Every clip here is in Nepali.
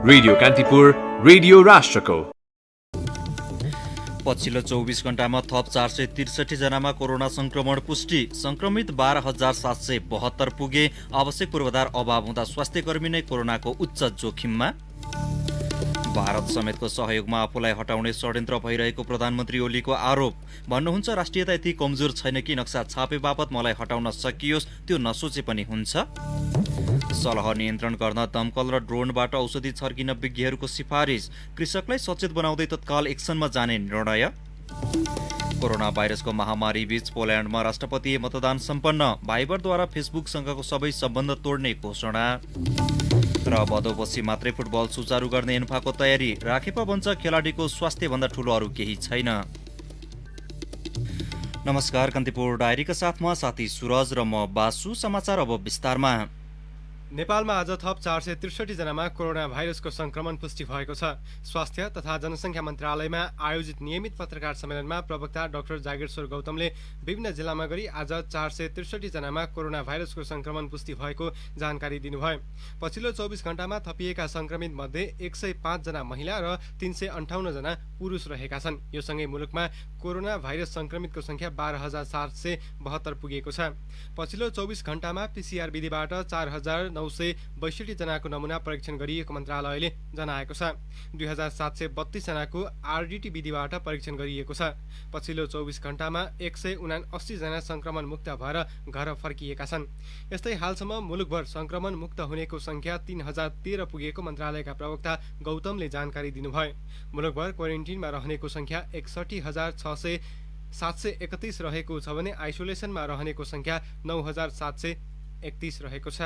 रेडियो कान्तिपुर, रेडियो राष्ट्रको। पछिल्लो 24 घण्टामा थप 463 जनामा कोरोना संक्रमण पुष्टि। संक्रमित 12,772 पुगे। आवश्यक पूर्वाधार अभाव हुँदा स्वास्थ्यकर्मी नै कोरोनाको उच्च जोखिममा। भारत समेतको सहयोगमा आफूलाई हटाउने षड्यन्त्र भइरहेको प्रधानमन्त्री ओलीको आरोप। भन्नुहुन्छ राष्ट्रियता यति कमजोर छैन कि नक्सा छापे बापत मलाई हटाउन सकियोस्, त्यो नसोचे पनि हुन्छ। सलह नियन्त्रण गर्न दमकल र ड्रोनबाट औषधि छर्किन विज्ञहरूको सिफारिस। कृषकलाई सचेत बनाउँदै तत्काल एक्सनमा जाने निर्णय। कोरोना भाइरसको महामारी बीच पोल्यान्डमा राष्ट्रपतीय मतदान सम्पन्न। भाइबरद्वारा फेसबुकसँगको सबै सम्बन्ध तोड्ने घोषणा। र भदौपछि मात्रै फुटबल सुचारू गर्ने एन्फाको तयारी। राखेपा भन्छ खेलाडीको स्वास्थ्यभन्दा ठूलो अरू केही छैन। नमस्कार, कान्तिपुर डायरीका साथमा साथी सुरज र म बासु। समाचार अब विस्तारमा। नेपालमा आज थप 463 जनामा कोरोना भाइरसको संक्रमण पुष्टि भएको छ। स्वास्थ्य तथा जनसङ्ख्या मन्त्रालयमा आयोजित नियमित पत्रकार सम्मेलनमा प्रवक्ता डाक्टर जागेश्वर गौतमले विभिन्न जिल्लामा गरी आज 463 जनामा कोरोना भाइरसको संक्रमण पुष्टि भएको जानकारी दिनुभयो। पछिल्लो 24 घण्टामा थपिएका संक्रमित मध्ये 105 जना महिला र 358 जना पुरुष रहेका छन्। यो सँगै मुलुकमा कोरोना भाइरस संक्रमितको संख्या 12,772 पुगेको छ। पछिल्लो 24 घण्टामा पीसीआर विधिबाट 4,962 जनाको नमुना परीक्षण गरिएको मन्त्रालयले जनाएको छ। 2,732 जनाको आरडीटी विधिबाट परीक्षण गरिएको छ। पछिल्लो 24 घण्टामा 179 जना संक्रमण मुक्त भएर घर फर्किएका छन्। यस्तै हालसम्म मुलुकभर संक्रमण मुक्त हुनेको संख्या 3,013 पुगेको मन्त्रालयका प्रवक्ता गौतमले जानकारी दिनुभयो। मुलुकभर क्वारेन्टिनमा रहनेको संख्या 61,731 रहेको छ भने आइसोलेसनमा रहनेको संख्या 9,731 रहेको छ।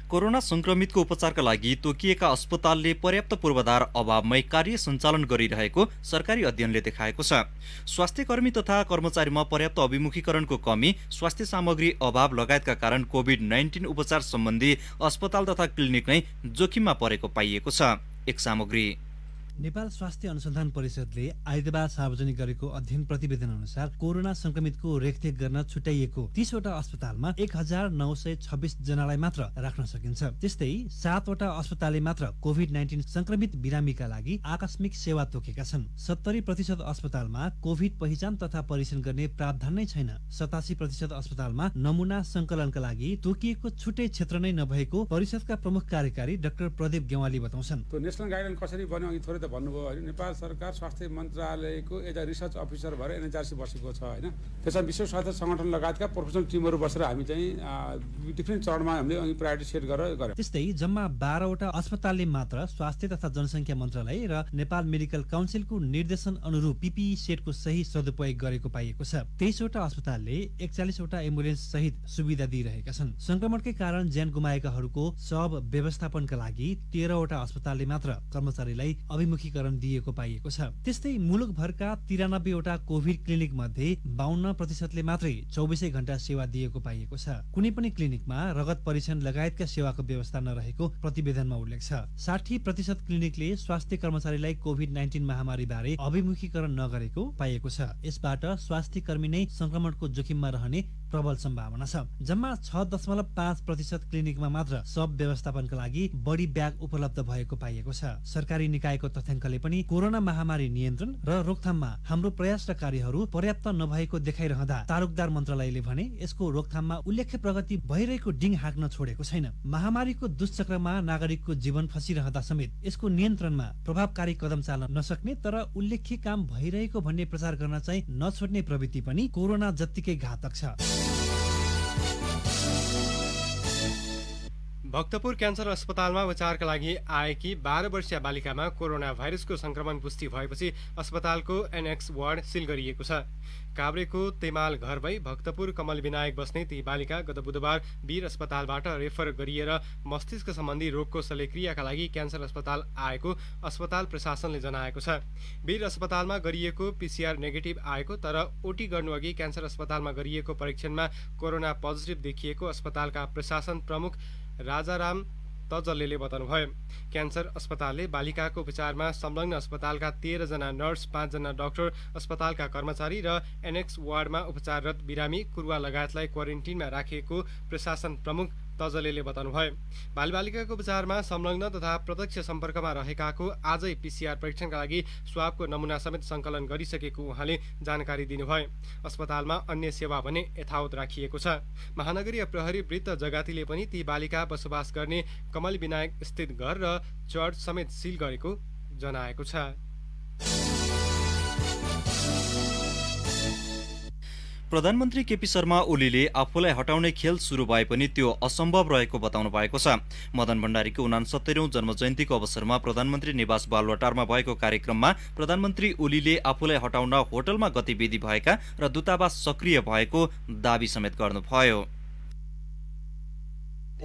कोरोना संक्रमितको उपचारका लागि तोकिएका अस्पतालले पर्याप्त पूर्वाधार अभावमै कार्य सञ्चालन गरिरहेको सरकारी अध्ययनले देखाएको छ। स्वास्थ्यकर्मी तथा कर्मचारीमा पर्याप्त अभिमुखीकरणको कमी, स्वास्थ्य सामग्री अभाव लगायतका कारण कोभिड-19 उपचार सम्बन्धी अस्पताल तथा क्लिनिक नै जोखिममा परेको पाइएको छ। एक सामग्री। नेपाल स्वास्थ्य अनुसन्धान परिषदले आइतबार सार्वजनिक गरेको अध्ययन प्रतिवेदन अनुसार कोरोना संक्रमितको रेखदेख गर्न छुट्याइएको 30 वटा अस्पतालमा 1,926 जनालाई मात्र राख्न सकिन्छ। त्यस्तै 7 वटा अस्पतालले मात्र कोभिड-19 संक्रमित बिरामीका लागि आकस्मिक सेवा तोकेका छन्। 70% अस्पतालमा कोभिड पहिचान तथा परीक्षण गर्ने प्रावधान नै छैन। 87% अस्पतालमा नमुना संकलनका लागि तोकिएको छुट्टै क्षेत्र नै नभएको परिषदका प्रमुख कार्यकारी डाक्टर प्रदीप गेवाली बताउँछन्। नेशनल गाइडलाइन कसरी बन्यो अघि थोरै भन्नुभयो होइन। नेपाल सरकार स्वास्थ्य मन्त्रालयको एज अ रिसर्च अफिसर भएर एनएचआरसी बसेको छ होइन। त्यसमा विश्व स्वास्थ्य सङ्गठन लगायतका प्रोफेसनल टिमहरू बसेर हामी चाहिँ डिफ्रेन्ट चरणमा हामीले प्रायोरिटी सेट गरेर गर्यौँ। त्यस्तै जम्मा 12 वटा अस्पतालले मात्र स्वास्थ्य तथा जनसङ्ख्या मन्त्रालय र नेपाल मेडिकल काउन्सिलको निर्देशन अनुरूप पीपीई सेटको सही सदुपयोग गरेको पाइएको छ। 23 वटा अस्पतालले 41 वटा एम्बुलेन्स सहित सुविधा दिइरहेका छन्। संक्रमणकै कारण ज्यान गुमाएकाहरूको शव व्यवस्थापनका लागि 13 वटा अस्पतालले मात्र कर्मचारीलाई अभिमुखीकरण दिएको पाइएको छ। त्यस्तै मुलुकभरका 93 वटा कोभिड क्लिनिक मध्ये 52% मात्रै 24 घण्टा सेवा दिएको पाइएको छ। कुनै पनि क्लिनिकमा रगत परीक्षण लगायतका सेवाको व्यवस्था नरहेको प्रतिवेदनमा उल्लेख छ। 60% क्लिनिकले स्वास्थ्य कर्मचारीलाई कोभिड-19 महामारी बारे अभिमुखीकरण नगरेको पाइएको छ। यसबाट स्वास्थ्य कर्मी नै संक्रमणको जोखिममा रहने प्रबल सम्भावना छ। जम्मा 6.5% क्लिनिकमा मात्र सब व्यवस्थापनका लागि बढी ब्याग उपलब्ध भएको पाइएको छ। सरकारी निकायको तथ्याङ्कले पनि कोरोना महामारी नियन्त्रण र रोकथाममा हाम्रो प्रयास र कार्यहरू पर्याप्त नभएको देखाइरहँदा तालुकदार मन्त्रालयले भने यसको रोकथाममा उल्लेख्य प्रगति भइरहेको डिङ हाँक्न छोडेको छैन। महामारीको दुष्चक्रमा नागरिकको जीवन फसिरहँदा समेत यसको नियन्त्रणमा प्रभावकारी कदम चाल्न नसक्ने तर उल्लेख्य काम भइरहेको भन्ने प्रचार गर्न चाहिँ नछोड्ने प्रवृत्ति पनि कोरोना जत्तिकै घातक छ। भक्तपुर क्यान्सर अस्पतालमा उपचारका लागि आएकी 12 वर्षीय बालिकामा कोरोना भाइरसको संक्रमण पुष्टि भएपछि अस्पतालको एनेक्स वार्ड सिल गरिएको छ। काभ्रेको तेमाल घर भई भक्तपुर कमल विनायक बस्ने ती बालिका गत बुधबार वीर अस्पतालबाट रेफर गरिएर मस्तिष्क सम्बन्धी रोगको शल्यक्रियाका लागि क्यान्सर अस्पताल आएको अस्पताल प्रशासनले जनाएको छ। वीर अस्पतालमा गरिएको पीसीआर नेगेटिभ आएको तर ओटी गर्नुअघि क्यान्सर अस्पतालमा गरिएको परीक्षणमा कोरोना पोजिटिभ देखिएको अस्पतालका प्रशासन प्रमुख राजाराम तजल्लेले बताउनुभयो। क्यान्सर अस्पतालले बालिकाको उपचारमा संलग्न अस्पतालका 13 जना नर्स, 5 जना डाक्टर, अस्पतालका कर्मचारी र एनेक्स वार्डमा उपचाररत बिरामी, कुरुवा लगायतलाई क्वारेन्टिनमा राखिएको प्रशासन प्रमुख तजल्लेले बताउनुभयो। बालबालिकाको उपचारमा संलग्न तथा प्रत्यक्ष सम्पर्कमा रहेकाको आजै PCR परीक्षणका लागि स्वाबको नमुना समेत सङ्कलन गरिसकेको उहाँले जानकारी दिनुभयो। अस्पतालमा अन्य सेवा भने यथावत राखिएको छ। महानगरीय प्रहरी वृत्त जगातीले पनि ती बालिका बसोबास गर्ने कमल विनायक स्थित घर र चर्च समेत सिल गरेको जनाएको छ। प्रधानमन्त्री केपी शर्मा ओलीले आफूलाई हटाउने खेल सुरु भए पनि त्यो असम्भव रहेको बताउनु भएको छ। मदन भण्डारीको 69औं जन्मजयन्तीको अवसरमा प्रधानमन्त्री निवास बालुवाटारमा भएको कार्यक्रममा प्रधानमन्त्री ओलीले आफूलाई हटाउन होटलमा गतिविधि भएका र दूतावास सक्रिय भएको दावी समेत गर्नुभयो।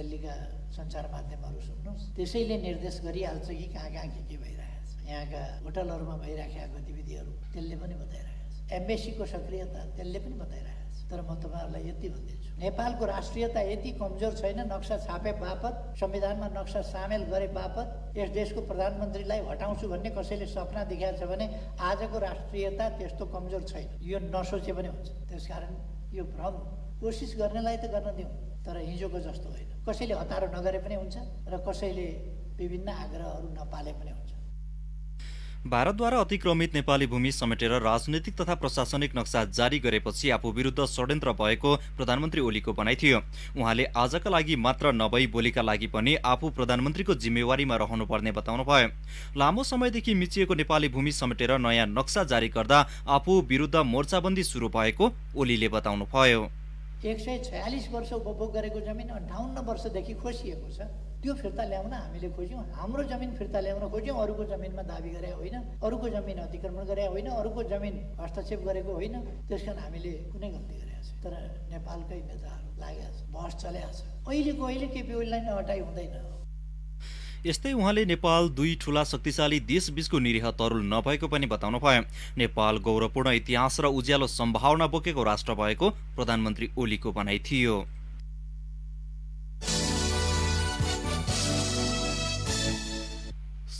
दिल्लीका सञ्चार माध्यमहरू सुन्नुहोस्, त्यसैले निर्देश गरिहाल्छ कि कहाँ के भइरहेको छ। यहाँका होटलहरूमा भइरहेका गतिविधिहरू त्यसले पनि बताइरहेको छ। एम्बेसीको सक्रियता त्यसले पनि बताइरहेको छ। तर म तपाईँहरूलाई यति भन्दैछु, नेपालको राष्ट्रियता यति कमजोर छैन, नक्सा छापे बापत, संविधानमा नक्सा सामेल गरे बापत यस देशको प्रधानमन्त्रीलाई हटाउँछु भन्ने कसैले सपना देखाएको छ भने आजको राष्ट्रियता त्यस्तो कमजोर छैन। यो नसोचे पनि हुन्छ। त्यसकारण यो भ्रम कोसिस गर्नेलाई त गर्न दिउँ, तर हिजोको जस्तो होइन। कसैले हतारो नगरे पनि हुन्छ र कसैले विभिन्न आग्रहहरू नपाले पनि हुन्छ। भारतद्वारा अतिक्रमित नेपाली भूमि समेटेर राजनैतिक तथा प्रशासनिक नक्सा जारी गरेपछि आफू विरुद्ध षड्यन्त्र भएको प्रधानमन्त्री ओलीको भनाइ थियो। उहाँले आजका लागि मात्र नभई भोलिका लागि पनि आफू प्रधानमन्त्रीको जिम्मेवारीमा रहनुपर्ने बताउनुभयो। लामो समयदेखि मिचिएको नेपाली भूमि समेटेर नयाँ नक्सा जारी गर्दा आफू विरुद्ध मोर्चाबन्दी सुरु भएको ओलीले बताउनुभयो। 146 वर्ष उपभोग गरेको जमिन 58 वर्षदेखि खोसिएको छ। त्यो फिर्ता ल्याउन हामीले खोज्यौँ। हाम्रो जमिन फिर्ता ल्याउन खोज्यौँ। अरूको जमिनमा दाबी गरे होइन, अरूको जमिन अतिक्रमण गरे होइन, अरूको जमिन हस्तक्षेप गरेको होइन। त्यसकारण हामीले कुनै गल्ती गरेका छैन। तर नेपालकै नेताहरू लागेका छ, बहस चलेको छ। अहिले केपी ओलीलाई नहटाइ हुँदैन। यस्तै उहाँले नेपाल दुई ठूला शक्तिशाली देशबीचको निरीह तरुल नभएको पनि बताउनु भयो। नेपाल गौरवपूर्ण इतिहास र उज्यालो सम्भावना बोकेको राष्ट्र भएको प्रधानमन्त्री ओलीको भनाइ थियो।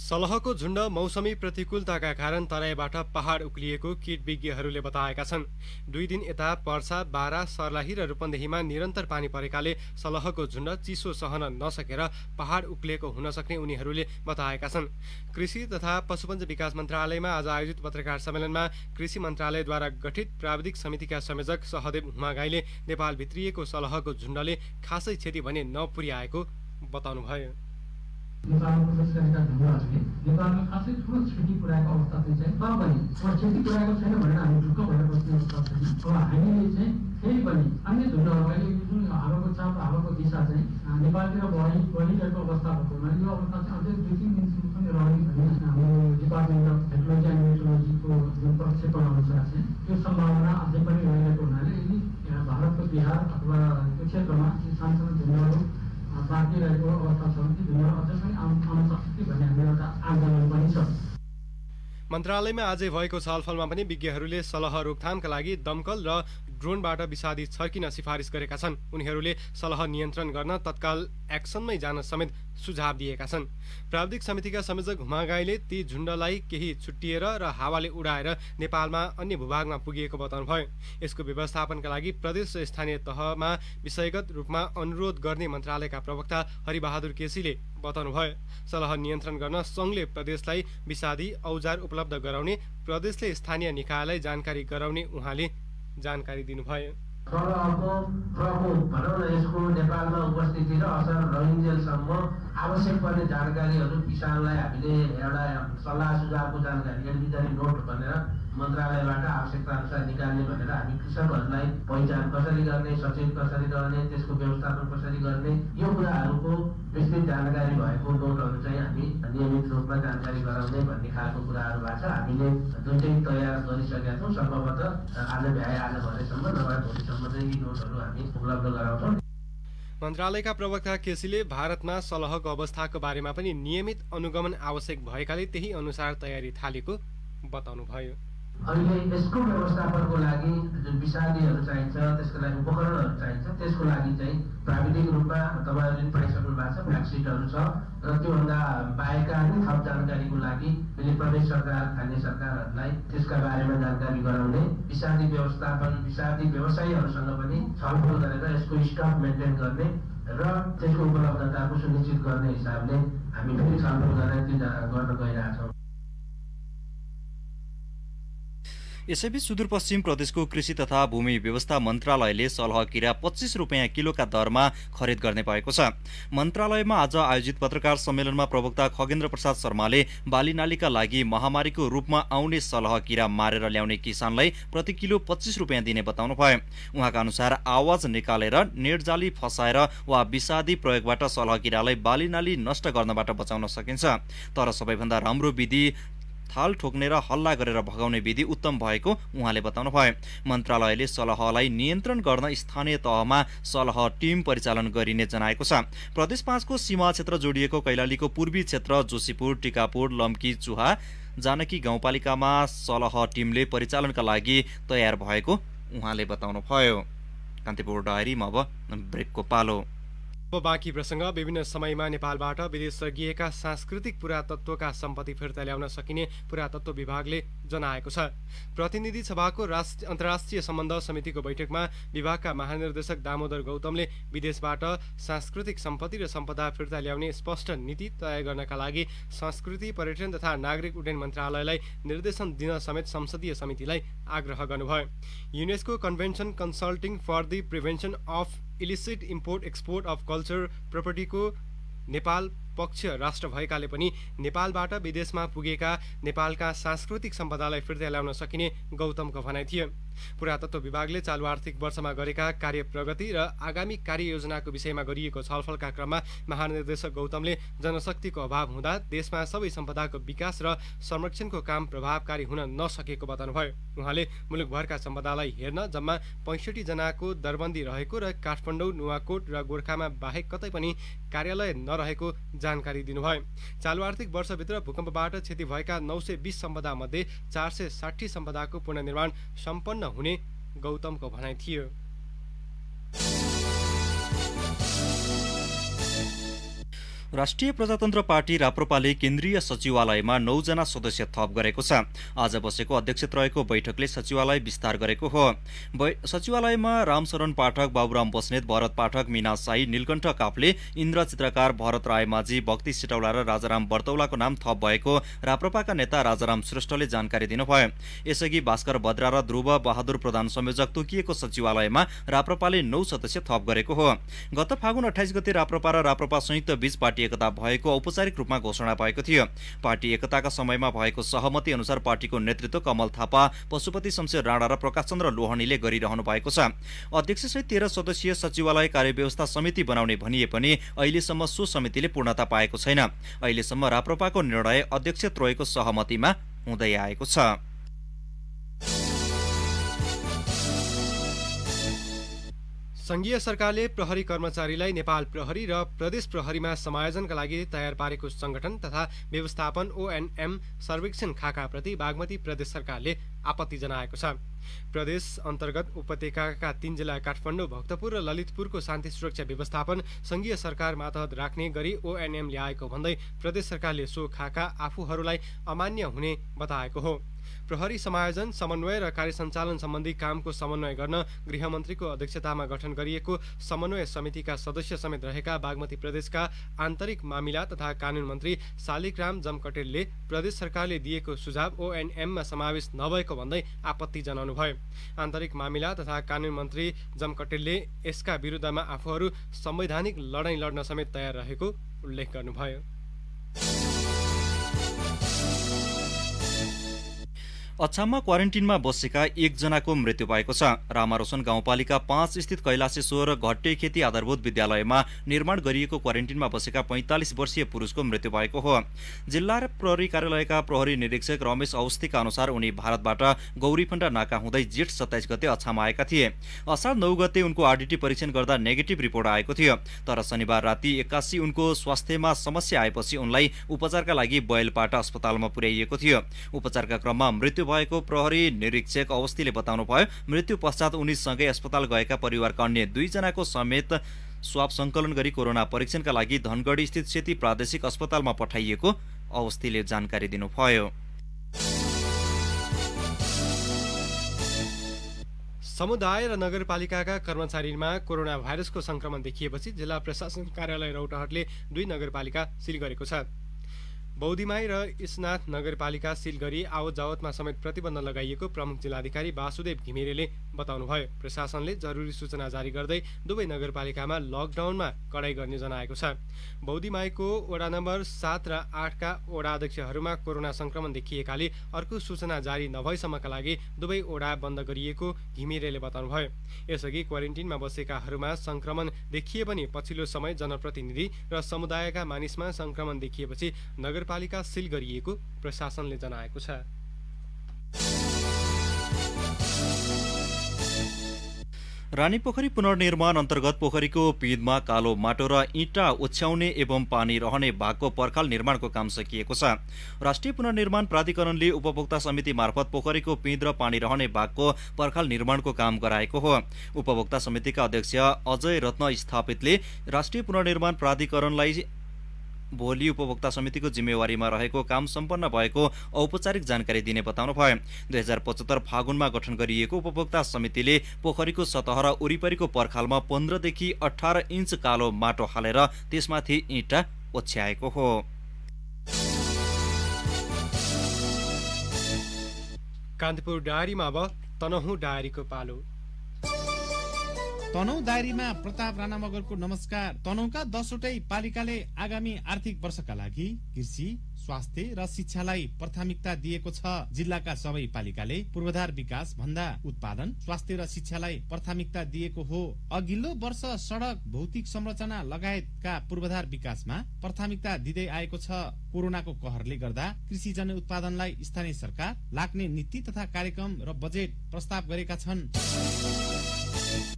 सलहको झुण्ड मौसमी प्रतिकूलताका कारण तराईबाट पहाड उक्लिएको कीटविज्ञहरूले बताएका छन्। 2 दिन यता पर्सा, बारा, सर्लाही र रूपन्देहीमा निरन्तर पानी परेकाले सलहको झुण्ड चिसो सहन नसकेर पहाड उक्लिएको हुन सक्ने उनीहरूले बताएका छन्। कृषि तथा पशुपञ्च विकास मन्त्रालयमा आज आयोजित पत्रकार सम्मेलनमा कृषि मन्त्रालयद्वारा गठित प्राविधिक समितिका संयोजक सहदेव हुमागाईले नेपाल भित्रिएको सलहको झुण्डले खासै क्षति भने नपुर्याएको बताउनुभयो। नेपालको विशेष गरेका ढुङ्गाहरूले नेपालमा खासै ठुलो क्षति पुर्याएको अवस्था चाहिँ छैन। तर पनि क्षति पुर्याएको छैन भनेर हामी ढुक्क भएर बस्ने अवस्था छैन। अब हामीले चाहिँ फेरि पनि अन्य ढुङ्गाहरू अहिले जुन हावाको चाप र हावाको दिशा चाहिँ नेपालतिर बढिरहेको अवस्था भएको हुनाले यो अवस्था चाहिँ अझै 2-3 दिनसम्म पनि रहने भन्ने हाम्रो डिपार्टमेन्ट अफ टेक्नोलोजी एन्ड मेट्रोलोजीको जुन प्रक्षेपण अनुसार चाहिँ त्यो सम्भावना अझै पनि रहेको हुनाले यदि भारतको बिहार अथवा त्यो क्षेत्रमा सानसानो ढुङ्गाहरू बाँकी रहेको अवस्था छ कि ढुङ्गाहरू अझै पनि आउन सक्छ कि भन्ने हाम्रो एउटा आन्दोलन पनि छ। मन्त्रालयमा आजै भएको छलफलमा पनि विज्ञहरूले सलह रोकथामका लागि दमकल र ड्रोनबाट विषादी छर्किन सिफारिस गरेका छन्। उनीहरूले सलह नियन्त्रण गर्न तत्काल एक्सनमै जान समेत सुझाव दिएका छन्। प्राविधिक समितिका संयोजक हुमागाईले ती झुण्डलाई केही छुट्टिएर र हावाले उडाएर नेपालमा अन्य भूभागमा पुगिएको बताउनुभयो। यसको व्यवस्थापनका लागि प्रदेश र स्थानीय तहमा विषयगत रूपमा अनुरोध गर्ने मन्त्रालयका प्रवक्ता हरिबहादुर केसीले बताउनुभयो। सलह नियन्त्रण गर्न सङ्घले प्रदेशलाई विषादी औजार उपलब्ध गराउने, प्रदेशले स्थानीय निकायलाई जानकारी गराउने उहाँले जानकारी दिनुभयो। सलहको प्रकोप भनौँ न यसको नेपालमा उपस्थिति र असर रहिन्जेलसम्म आवश्यक पर्ने जानकारीहरू किसानलाई हामीले एउटा सल्लाह सुझावको जानकारी एडभिजरी नोट भनेर मन्त्रालयबाट आवश्यकता अनुसार निकाल्ने भनेर हामी कृषकहरूलाई पहिचान कसरी गर्ने, सचेत कसरी गर्ने, त्यसको व्यवस्थापन कसरी गर्ने, यो कुराहरूको विस्तृत जानकारी भएको नोटहरू चाहिँ हामी नियमित रूपमा जानकारी गराउने भन्ने खालको कुराहरू भएको छ। हामीले दुईटै तयार गरिसकेका छौँ। सम्भवतः आज भ्याए आज भनेसम्म नभए भोलिसम्म चाहिँ यी नोटहरू हामी उपलब्ध गराउँछौँ। मन्त्रालयका प्रवक्ता केसीले भारतमा सलहको अवस्थाको बारेमा पनि नियमित अनुगमन आवश्यक भएकाले त्यही अनुसार तयारी थालेको बताउनुभयो। अहिले यसको व्यवस्थापनको लागि जुन विषादीहरू चाहिन्छ, त्यसको लागि उपकरणहरू चाहिन्छ, त्यसको लागि चाहिँ प्राविधिक रूपमा तपाईँहरू जुन पाइसक्नु भएको छ, फ्याक्ट सिटहरू छ र त्योभन्दा बाहेकका अन्य थप जानकारीको लागि मैले प्रदेश सरकार, स्थानीय सरकारहरूलाई त्यसका बारेमा जानकारी गराउने, विषादी व्यवस्थापन, विषादी व्यवसायीहरूसँग पनि छलफल गरेर यसको स्टक मेन्टेन गर्ने र त्यसको उपलब्धताको सुनिश्चित गर्ने हिसाबले हामी पनि छलफल गरेर त्यो गर्न गइरहेछौँ। यसैबीच सुदूरपश्चिम प्रदेशको कृषि तथा भूमि व्यवस्था मन्त्रालयले सलह किरा 25 रुपियाँ किलोका दरमा खरिद गर्ने भएको छ। मन्त्रालयमा आज आयोजित पत्रकार सम्मेलनमा प्रवक्ता खगेन्द्र प्रसाद शर्माले बालीनालीका लागि महामारीको रूपमा आउने सलह किरा मारेर ल्याउने किसानलाई प्रति किलो 25 रुपियाँ दिने बताउनु भयो। उहाँका अनुसार आवाज निकालेर नेटजाली फसाएर वा विषादी प्रयोगबाट सलह किरालाई बालीनाली नष्ट गर्नबाट बचाउन सकिन्छ। तर सबैभन्दा राम्रो विधि थाल ठोक्ने र हल्ला गरेर भगाउने विधि उत्तम भएको उहाँले बताउनु भयो। मन्त्रालयले सलहलाई नियन्त्रण गर्न स्थानीय तहमा सलह टिम परिचालन गरिने जनाएको छ। प्रदेश 5 को सीमा क्षेत्र जोडिएको कैलालीको पूर्वी क्षेत्र जोशीपुर, टिकापुर, लम्की, चुहा, जानकी गाउँपालिकामा सलह टिमले परिचालनका लागि तयार भएको उहाँले बताउनु भयो। कान्तिपुर डायरीमा अब ब्रेकको पालो। अब बाँकी प्रसङ्ग। विभिन्न समयमा नेपालबाट विदेश लगिएका सांस्कृतिक पुरातत्वका सम्पत्ति फिर्ता ल्याउन सकिने पुरातत्व विभागले जनाएको छ। प्रतिनिधि सभाको अन्तर्राष्ट्रिय सम्बन्ध समितिको बैठकमा विभागका महानिर्देशक दामोदर गौतमले विदेशबाट सांस्कृतिक सम्पत्ति र सम्पदा फिर्ता ल्याउने स्पष्ट नीति तय गर्नका लागि संस्कृति, पर्यटन तथा नागरिक उड्डयन मन्त्रालयलाई निर्देशन दिन समेत संसदीय समितिलाई आग्रह गर्नुभयो। UNESCO convention consulting for the prevention of illicit import export of culture प्रपर्टीको नेपाल पक्ष राष्ट्र भएकाले पनि नेपालबाट विदेशमा पुगेका नेपालका सांस्कृतिक सम्पदालाई फिर्ता ल्याउन सकिने गौतमको भनाइ थियो। पुरातत्व विभागले चालु आर्थिक वर्षमा गरेका कार्य प्रगति र आगामी कार्ययोजनाको विषयमा गरिएको छलफलका क्रममा महानिर्देशक गौतमले जनशक्तिको अभाव हुँदा देशमा सबै सम्पदाको विकास र संरक्षणको काम प्रभावकारी हुन नसकेको बताउनुभयो। उहाँले मुलुकभरका सम्पदालाई हेर्न जम्मा 65 जनाको दरबन्दी रहेको र काठमाडौँ, नुवाकोट र गोर्खामा बाहेक कतै पनि कार्यालय नरहेको जानकारी दिनुभयो। चालु आर्थिक वर्षभित्र भूकम्पबाट क्षति भएका 920 सम्पदा मध्ये 460 सम्पदाको पुनर्निर्माण सम्पन्न हुने गौतमको भनाइ थियो। राष्ट्रिय प्रजातन्त्र पार्टी राप्रपाले केन्द्रीय सचिवालयमा 9 जना सदस्य थप गरेको छ। आज बसेको अध्यक्षत रहेको बैठकले सचिवालय विस्तार गरेको हो। सचिवालयमा रामशरण पाठक, बाबुराम बस्नेत, भरत पाठक, मीना साई, नीलकण्ठ काफ्ले, इन्द्र चित्रकार, भरत रायमाझी, भक्ति सिटौला र राजाराम बर्तौलाको नाम थप भएको राप्रपाका नेता राजाराम श्रेष्ठले जानकारी दिनुभयो। यसअघि भास्कर भद्रा र ध्रुव बहादुर प्रधान संयोजक तोकिएको सचिवालयमा राप्रपाले 9 सदस्य थप गरेको हो। गत फागुन 28 गते राप्रपा र राप्रपा संयुक्त बीच पार्टी एकता भएको औपचारिक रूपमा घोषणा भएको थियो। पार्टी एकताका समयमा भएको सहमति अनुसार पार्टीको नेतृत्व कमल थापा, पशुपति शमशेर राणा र प्रकाश चन्द्र लोहनीले गरिरहनु भएको छ। अध्यक्षसहित 13 सदस्यीय सचिवालय कार्यव्यवस्था समिति बनाउने भनिए पनि अहिलेसम्म सो समितिले पूर्णता पाएको छैन। अहिलेसम्म राप्रपाको निर्णय अध्यक्ष त्रयको सहमतिमा हुँदै आएको छ। संघीय सरकारले प्रहरी कर्मचारीलाई नेपाल प्रहरी र प्रदेश प्रहरीमा समायोजनका लागि तयार पारेको संगठन तथा व्यवस्थापन ONM सर्वेक्षण खाकाप्रति बागमती प्रदेश सरकारले आपत्ति जनाएको छ। प्रदेश अन्तर्गत उपत्यकाका 3 जिल्ला काठमाडौँ, भक्तपुर र ललितपुरको शान्ति सुरक्षा व्यवस्थापन संघीय सरकार मातहत राख्ने गरी ONM ल्याएको भन्दै प्रदेश सरकारले सो खाका आफूहरूलाई अमान्य हुने बताएको हो। प्रहरी समायोजन, समन्वय र कार्य सञ्चालन सम्बन्धी कामको समन्वय गर्न गृहमन्त्रीको अध्यक्षतामा गठन गरिएको समन्वय समितिका सदस्य समेत रहेका बागमती प्रदेशका आन्तरिक मामिला तथा कानून मन्त्री शालिग्राम जमकटेलले प्रदेश सरकारले दिएको सुझाव ONMमा समावेश नभएको भन्दै आपत्ति जनाउनुभयो। आन्तरिक मामिला तथा कानून मन्त्री जमकटेलले यसका विरुद्धमा आफूहरू संवैधानिक लडाईँ लड्न समेत तयार रहेको उल्लेख गर्नुभयो। अछाममा क्वारेन्टिनमा बसेका 1 जनाको मृत्यु भएको छ। रामारोशन गाउँपालिका 5 स्थित कैलाशेश्वर घट्टे खेती आधारभूत विद्यालयमा निर्माण गरिएको क्वारेन्टिनमा बसेका 45 वर्षीय पुरुषको मृत्यु भएको हो। जिल्ला प्रहरी कार्यालयका प्रहरी निरीक्षक रमेश अवस्थीका अनुसार उनी भारतबाट गौरीफण्डा नाका हुँदै जेठ 27 गते अछाम आएका थिए। असार 9 गते उनको RDT परीक्षण गर्दा नेगेटिभ रिपोर्ट आएको थियो। तर शनिबार राति 81 उनको स्वास्थ्यमा समस्या आएपछि उनलाई उपचारका लागि बैलपाटा अस्पतालमा पुर्याइएको थियो। उपचारका क्रममा मृत्यु भएको प्रहरी निरीक्षक अवस्थीले बताउनुभयो। मृत्यु पश्चात उनीसँगै अस्पताल गएका परिवारका अन्य 2 जनाको समेत स्वाब सङ्कलन गरी कोरोना परीक्षणका लागि धनगढी स्थित सेती प्रादेशिक अस्पतालमा पठाइएको अवस्थीले जानकारी दिनुभयो। समुदाय र नगरपालिकाका कर्मचारीमा कोरोना भाइरसको संक्रमण देखिएपछि जिल्ला प्रशासन कार्यालय रौतहटले 2 नगरपालिका सिल गरेको छ। बौद्धिमाई र इस्नाथ नगरपालिका सिल गरी आवत जावतमा समेत प्रतिबन्ध लगाइएको प्रमुख जिल्लाधिकारी वासुदेव घिमिरेले बताउनुभयो। प्रशासनले जरुरी सूचना जारी गर्दै दुवै नगरपालिकामा लकडाउनमा कडाई गर्ने जनाएको छ। बौद्धिमाईको वडा नम्बर 7 र 8 का वडा अध्यक्षहरूमा कोरोना संक्रमण देखिएकाले अर्को सूचना जारी नभएसम्मका लागि दुवै वडा बन्द गरिएको घिमिरेले बताउनुभयो। यसअघि क्वारेन्टिनमा बसेकाहरूमा संक्रमण देखिए पनि पछिल्लो समय जनप्रतिनिधि र समुदायका मानिसमा संक्रमण देखिएपछि नगरपालिका सिल गरिएको प्रशासनले जनाएको छ। रानीपोखरी पुनर्निर्माण अन्तर्गत पोखरीको पिँधमा कालो माटो र इँटा ओछ्याउने एवं पानी रहने भागको पर्खाल निर्माणको काम सकिएको छ। राष्ट्रिय पुनर्निर्माण प्राधिकरणले उपभोक्ता समिति मार्फत पोखरीको पिँध र पानी रहने भागको पर्खाल निर्माणको काम गराएको हो। उपभोक्ता समितिका अध्यक्ष अजय रत्न स्थापितले राष्ट्रिय पुनर्निर्माण प्राधिकरणलाई भोलि उपभोक्ता समितिको जिम्मेवारीमा रहेको काम सम्पन्न भएको औपचारिक जानकारी दिने बताउनुभयो। 2075 फागुनमा गठन गरिएको उपभोक्ता समितिले पोखरीको सतह र वरिपरिको पर्खालमा 15 देखि 18 इन्च कालो माटो हालेर त्यसमाथि इँटा ओछ्याएको हो। कान्तिपुर डायरीमा अब तनहुँ डायरीको पालो। तनहुँ डायरीमा प्रताप राणा मगरको नमस्कार। तनहुँका 10वटै पालिकाले आगामी आर्थिक वर्षका लागि कृषि, स्वास्थ्य र शिक्षालाई प्राथमिकता दिएको छ। जिल्लाका सबै पालिकाले पूर्वाधार विकास भन्दा उत्पादन, स्वास्थ्य र शिक्षालाई प्राथमिकता दिएको हो। अघिल्लो वर्ष सडक, भौतिक संरचना लगायतका पूर्वाधार विकासमा प्राथमिकता दिँदै आएको छ। कोरोनाको कहरले गर्दा कृषिजन्य उत्पादनलाई स्थानीय सरकार लाग्ने नीति तथा कार्यक्रम र बजेट प्रस्ताव गरेका छन्।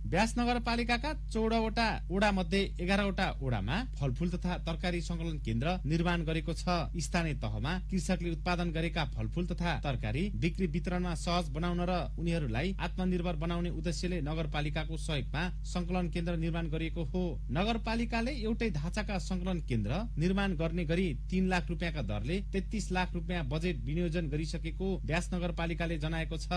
व्यास नगरपालिकाका 14वटा वडा मध्ये 11वटा वडामा फलफूल तथा तरकारी संकलन केन्द्र निर्माण गरेको छ। स्थानीय तहमा कृषकले उत्पादन गरेका फलफूल तथा तरकारी बिक्री वितरणमा सहज बनाउन र उनीहरूलाई आत्मनिर्भर बनाउने उद्देश्यले नगरपालिकाको सहयोगमा संकलन केन्द्र निर्माण गरिएको हो। नगरपालिकाले एउटै ढाँचाका संकलन केन्द्र निर्माण गर्ने गरी 3 लाख रुपियाँका दरले 33 लाख रुपियाँ बजेट विनियोजन गरिसकेको व्यास नगरपालिकाले जनाएको छ।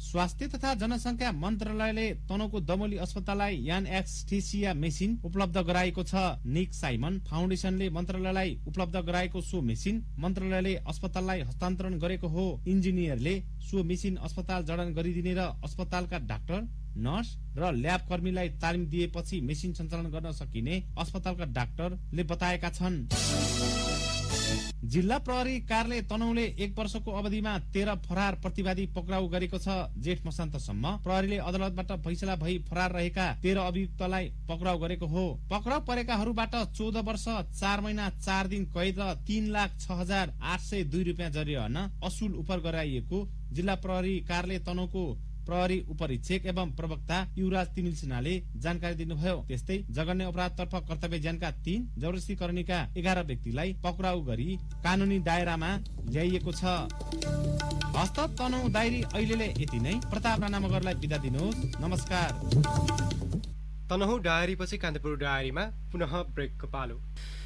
स्वास्थ्य तथा जनसंख्या मन्त्रालयले तनहुँको दमोली अस्पताललाई यान एक्सथेसिया मेसिन उपलब्ध गराएको छ। निक साइमन फाउन्डेसनले मन्त्रालयलाई उपलब्ध गराएको सो मेसिन मन्त्रालयले अस्पताललाई हस्तान्तरण गरेको हो। इन्जिनियरले सो मेसिन अस्पताल जडान गरिदिने र अस्पतालका डाक्टर, नर्स र ल्याब कर्मीलाई तालिम दिएपछि मेसिन सञ्चालन गर्न सकिने अस्पतालका डाक्टरले बताएका छन्। जिल्ला प्रहरी कार्यालय तनहुँले 1 वर्षको अवधिमा 13 फरार प्रतिवादी पक्राउ गरेको छ। जेठ मसान्तसम्म प्रहरीले अदालतबाट फैसला भई फरार रहेका 13 अभियुक्तलाई पक्राउ गरेको हो। पक्राउ परेकाहरूबाट 14 वर्ष 4 महिना 4 दिन कैद र 3,06,802 रुपियाँ जरिवाना असुल उपर गराइएको जिल्ला प्रहरी कार्यालय तनहुँको प्रहरी उपरीक्षक एवं प्रवक्ता युवराज तिमिल सिन्हाले जानकारी दिनुभयो। त्यस्तै जघन्य अपराधतर्फ कर्तव्य ज्यानका 3, जबरजस्तीकरणीका 11 व्यक्तिलाई पक्राउ गरी कानूनी दायरामा ल्याइएको छ। हस्त तनहुँ डायरी अहिलेले यति नै। प्रताप राणा मगरलाई बिदा दिनुहोस्। नमस्कार। तनहुँ डायरी पछि कान्तिपुर डायरीमा पुनः ब्रेकको पालो।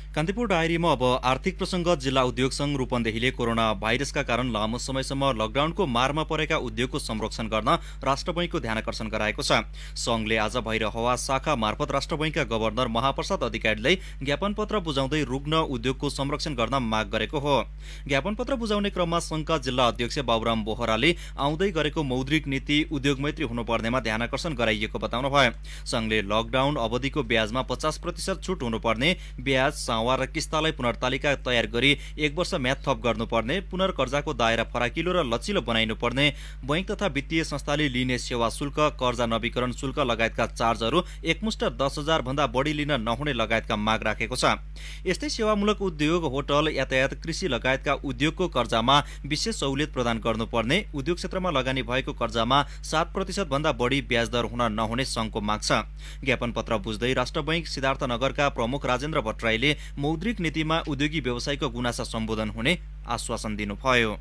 कान्तिपुर डायरीमा अब आर्थिक प्रसङ्ग। जिल्ला उद्योग संघ रूपन्देहीले कोरोना भाइरसका कारण लामो समयसम्म लकडाउनको मारमा परेका उद्योगको संरक्षण गर्न राष्ट्र बैङ्कको ध्यानकर्षण गराएको छ। संघले आज भैरव हवा शाखा मार्फत राष्ट्र बैङ्कका गभर्नर महाप्रसाद अधिकारीलाई ज्ञापन पत्र बुझाउँदै रुग्ण उद्योगको संरक्षण गर्न माग गरेको हो। ज्ञापन पत्र बुझाउने क्रममा संघका जिल्ला अध्यक्ष बाबुराम बोहराले आउँदै गरेको मौद्रिक नीति उद्योगमैत्री हुनुपर्नेमा ध्यानकर्षण गराइएको बताउनुभयो। संघले लकडाउन अवधिको ब्याजमा 50% छुट हुनुपर्ने, ब्याज सावा र किस्तालाई पुनर्तालिका तयार गरी 1 वर्ष म्याद थप गर्नुपर्ने, पुनर्कर्जाको दायरा फराकिलो र लचिलो बनाइनुपर्ने, बैंक तथा वित्तीय संस्थाले लिने सेवा शुल्क, कर्जा नवीकरण शुल्क लगायतका चार्जहरू एकमुष्ट 10,000 भन्दा बढी लिन नहुने लगायतका माग राखेको छ। यस्तै सेवामूलक उद्योग, होटल, यातायात, कृषि लगायतका उद्योगको कर्जामा विशेष सहुलियत प्रदान गर्नुपर्ने, उद्योग क्षेत्रमा लगानी भएको कर्जामा 7% भन्दा बढी ब्याज दर हुन नहुने संघको माग छ। ज्ञापन पत्र बुझ्दै राष्ट्र बैंक सिद्धार्थनगरका प्रमुख राजेन्द्र भट्टराईले मौद्रिक नीतिमा उद्योगी व्यवसायको गुनासा सम्बोधन हुने आश्वासन दिनुभयो।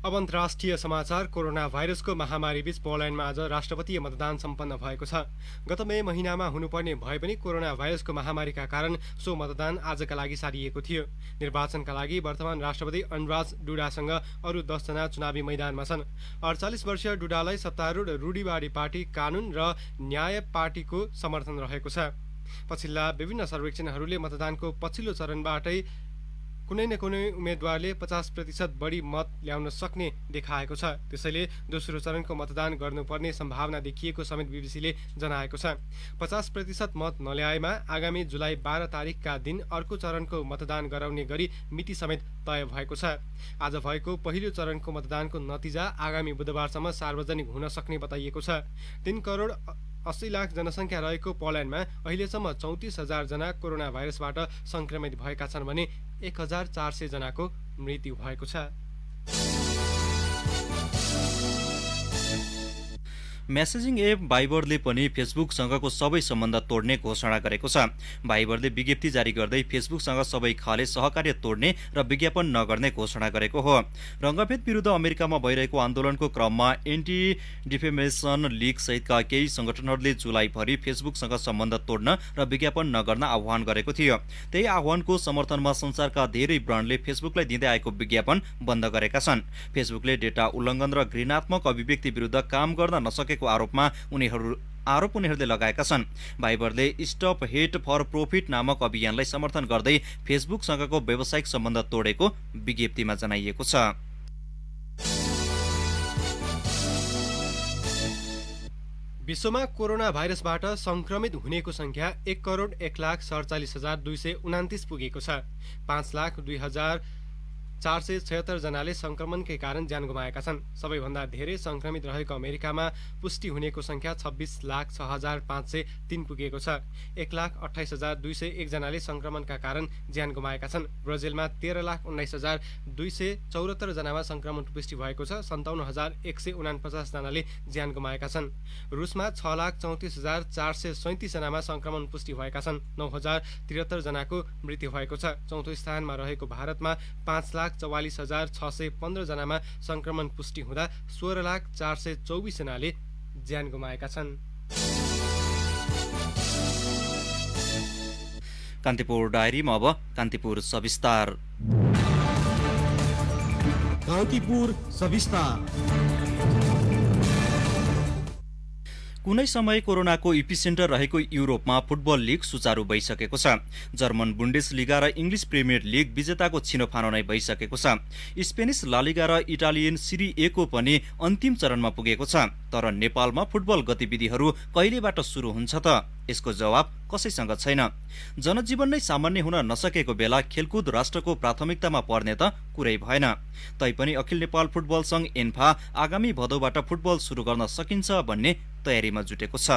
अब अन्तर्राष्ट्रिय समाचार। कोरोना भाइरसको महामारीबीच पोल्यान्डमा आज राष्ट्रपतीय मतदान सम्पन्न भएको छ। गत मे महिनामा हुनुपर्ने भए पनि कोरोना भाइरसको महामारीका कारण सो मतदान आजका लागि सारिएको थियो। निर्वाचनका लागि वर्तमान राष्ट्रपति अनुराग डुडासँग अरू 10 जना चुनावी मैदानमा छन्। 48 वर्षीय डुडालाई सत्तारूढ रूढिवादी पार्टी कानून र न्याय पार्टीको समर्थन रहेको छ। पछिल्ला विभिन्न सर्वेक्षणहरूले मतदानको पछिल्लो चरणबाटै कुनै न कुनै उम्मेद्वारले 50% बढी मत ल्याउन सक्ने देखाएको छ। त्यसैले दोस्रो चरणको मतदान गर्नुपर्ने सम्भावना देखिएको समेत बीबीसीले जनाएको छ। 50% मत नल्याएमा आगामी जुलाई 12 तारिकका दिन अर्को चरणको मतदान गराउने गरी मिति समेत तय भएको छ। आज भएको पहिलो चरणको मतदानको नतिजा आगामी बुधबारसम्म सार्वजनिक हुन सक्ने बताइएको छ। 3 करोड 80 लाख जनसङ्ख्या रहेको पोल्यान्डमा अहिलेसम्म 34,000 जना कोरोना भाइरसबाट संक्रमित भएका छन् भने 1,400 जनाको मृत्यु भएको छ। मेसेजिङ एप भाइबरले पनि फेसबुकसँगको सबै सम्बन्ध तोड्ने घोषणा गरेको छ। भाइबरले विज्ञप्ति जारी गर्दै फेसबुकसँग सबै खाले सहकार्य तोड्ने र विज्ञापन नगर्ने घोषणा गरेको हो। रंगभेद विरुद्ध अमेरिकामा भइरहेको आन्दोलनको क्रममा एन्टी डिफेमेसन लीग सहितका केही संगठनहरूले जुलाईभरि फेसबुकसँग सम्बन्ध तोड्न र विज्ञापन नगर्न आह्वान गरेको थियो। त्यही आह्वानको समर्थनमा संसारका धेरै ब्रान्डले फेसबुकलाई दिँदै आएको विज्ञापन बन्द गरेका छन्। फेसबुकले डेटा उल्लङ्घन र घृणात्मक अभिव्यक्ति विरुद्ध काम गर्न नसकेको आरोपमा उनीहरूले लगाएका छन्। भाइबरले स्टप हेट फर प्रोफिट नामक अभियानलाई समर्थन गर्दै फेसबुकसँगको व्यावसायिक सम्बन्ध तोडेको विज्ञप्तिमा जनाइएको छ। विश्वमा कोरोना भाइरसबाट संक्रमित हुनेको संख्या 1,01,47,229 पुगेको छ। 5,02,476 जनाले संक्रमणकै कारण ज्यान गुमाएका छन्। सबैभन्दा धेरै संक्रमित रहेको अमेरिकामा पुष्टि हुनेको संख्या 26,06,503 पुगेको छ। 1,28,201 जनाले संक्रमणका कारण ज्यान गुमाएका छन्। ब्राजिलमा 13,19,274 जनामा संक्रमण पुष्टि भएको छ। 57,149 जनाले ज्यान गुमाएका छन्। रुसमा 6,34,437 जनामा संक्रमण पुष्टि भएका छन्। 9,073 जनाको मृत्यु भएको छ। चौथो स्थानमा रहेको भारतमा 5,44,615 जनामा संक्रमण पुष्टि हुँदा 16,424 जनाले ज्यान गुमाएका छन्। कान्तिपुर डायरीमा अब कान्तिपुर सविस्तार। कान्तिपुर सविस्तार। कुनै समय कोरोनाको इपिसेन्टर रहेको युरोपमा फुटबल लिग सुचारू भइसकेको छ। जर्मन बुन्डेसलिगा र इङ्ग्लिस प्रिमियर लिग विजेताको छिनोफानो नै भइसकेको छ। स्पेनिस लालिगा र इटालियन सिरी ए को पनि अन्तिम चरणमा पुगेको छ। तर नेपालमा फुटबल गतिविधिहरू कहिलेबाट सुरु हुन्छ त? यसको जवाब कसैसँग छैन। जनजीवन नै सामान्य हुन नसकेको बेला खेलकुद राष्ट्रको प्राथमिकतामा पर्ने त कुरै भएन। तैपनि अखिल नेपाल फुटबल संघ एन्फा आगामी भदौबाट फुटबल सुरु गर्न सकिन्छ भन्ने तयारीमा जुटेको छ।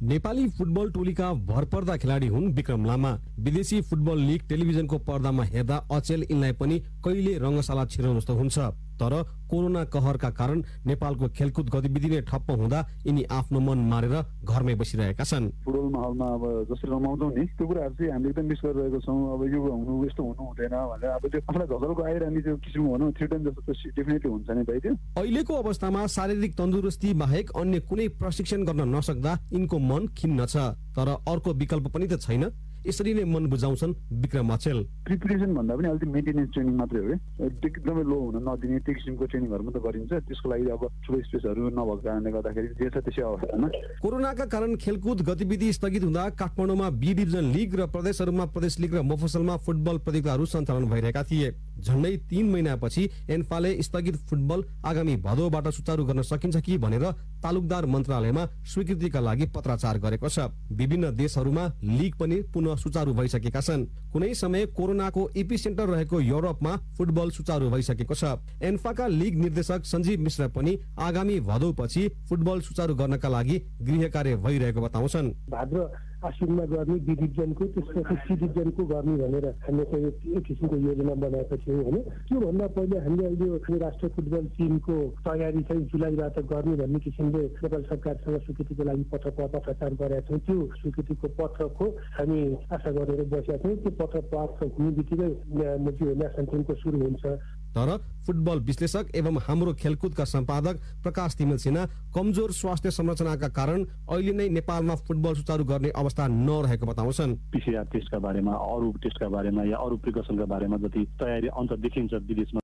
नेपाली फुटबल टोलीका भरपर्दा खेलाडी हुन् विक्रम लामा। विदेशी फुटबल लिग टेलिभिजनको पर्दामा हेर्दा अचेल यिनलाई पनि कहिले रङ्गशाला छिर्न जस्तो हुन्छ। तर कोरोना कहरका कारण नेपालको खेलकुद गतिविधि नै ठप्प हुँदा यिनी आफ्नो मन मारेर घरमै बसिरहेका छन्। फुटबल माहौलमा अब जसरी रमाउँछौँ नि त्यो कुराहरू चाहिँ हामीले एकदम मिस गरिरहेको छौँ। अब यो हुनु यस्तो हुनु हुँदैन भनेर अब त्यो आफूलाई झगलको आइरहने त्यो किसिम भनौँ थ्रिटन जस्तो डेफिनेटली हुन्छ नि भाइ। त्यो अहिलेको अवस्थामा शारीरिक तन्दुरुस्ती बाहेक अन्य कुनै प्रशिक्षण गर्न नसक्दा यिनको मन खिन्न छ। तर अर्को विकल्प पनि त छैन। यसरी नै मन बुझाउँछन् विक्रम अचेल। प्रिपरेसन भन्दा पनि अलिकति मेन्टेनेन्स ट्रेनिङ मात्रै हो कि एकदमै लो हुन नदिने त्यो किसिमको ट्रेनिङहरू मात्रै गरिन्छ। त्यसको लागि अब ठुलो स्पेसहरू नभएको कारणले गर्दाखेरि जे छ त्यसै अवस्थामा कोरोनाका कारण खेलकुद गतिविधि स्थगित हुँदा काठमाडौँमा बी डिभिजन लिग र प्रदेशहरूमा प्रदेश लिग र मफसलमा फुटबल प्रतियोगिताहरू सञ्चालन भइरहेका थिए। झन्डै 3 महिनापछि एन्फाले स्थगित फुटबल आगामी भदौबाट सुचारू गर्न सकिन्छ कि भनेर तालुकदार मन्त्रालयमा स्वीकृतिका लागि पत्राचार गरेको छ। विभिन्न देशहरूमा लिग पनि पुनः सुचारू भइसकेका छन्। कुनै समय कोरोनाको एपिसेन्टर रहेको युरोपमा फुटबल सुचारू भइसकेको छ। एन्फाका लिग निर्देशक सञ्जीव मिश्र पनि आगामी भदौपछि फुटबल सुचारू गर्नका लागि गृह कार्य भइरहेको बताउँछन्। भाद्र आश्विनमा गर्ने बी डिभिजनको त्यसपछि सी डिभिजनको गर्ने भनेर हामीले चाहिँ एक किसिमको योजना बनाएका थियौँ होइन। त्योभन्दा पहिले हामीले अहिले राष्ट्रिय फुटबल टिमको तयारी चाहिँ जुलाईबाट गर्ने भन्ने किसिमले नेपाल सरकारसँग स्वीकृतिको लागि पत्रचार गरेका छौँ। त्यो स्वीकृतिको पत्रको हामी आशा गरेर बसेका छौँ। त्यो पत्र प्राप्त हुने बित्तिकै नेसनल टिमको सुरु हुन्छ तर फुटबल विश्लेषक एवं हाम्रो खेलकुदका सम्पादक प्रकाश तिमल सिन्हा कमजोर स्वास्थ्य संरचनाका कारण अहिले नै नेपालमा फुटबल सुचारू गर्ने अवस्था नरहेको बताउँछन्। PCR टेस्टका बारेमा, अरू टेस्टका बारेमा या अरू प्रिकसनका बारेमा जति तयारी अन्त देखिन्छ विदेशमा